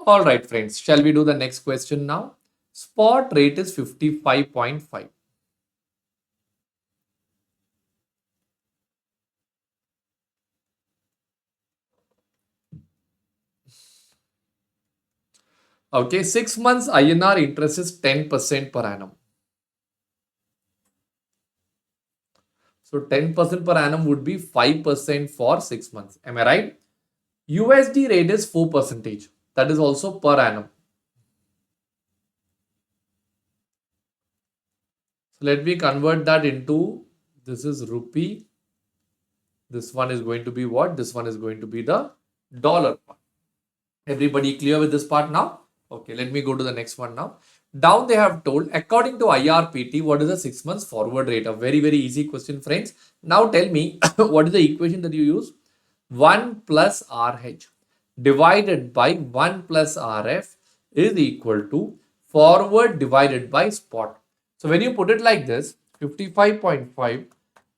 All right, friends. Shall we do the next question now? Spot rate is 55.5. Okay, 6 months INR interest is 10% per annum. So 10% per annum would be 5% for 6 months. Am I right? USD rate is 4%. That is also per annum. So let me convert that into, this is rupee. This one is going to be what? This one is going to be the dollar part. Everybody clear with this part now? Okay, let me go to the next one now. Down they have told, according to IRPT, what is the 6 months forward rate? A very, very easy question, friends. Now tell me, what is the equation that you use? 1 plus RH divided by 1 plus RF is equal to forward divided by spot. So when you put it like this, 55.5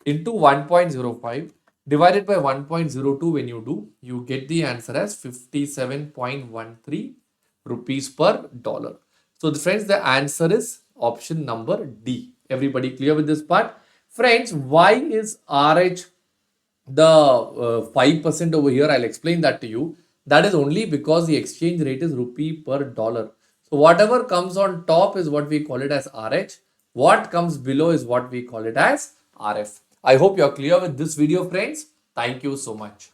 into 1.05 divided by 1.02, when you do, you get the answer as 57.13 rupees per dollar. So friends, the answer is option number D. Everybody clear with this part? Friends, why is RH the 5% over here? I'll explain that to you. That is only because the exchange rate is rupee per dollar. So whatever comes on top is what we call it as RH. What comes below is what we call it as RF. I hope you're clear with this video, friends. Thank you so much.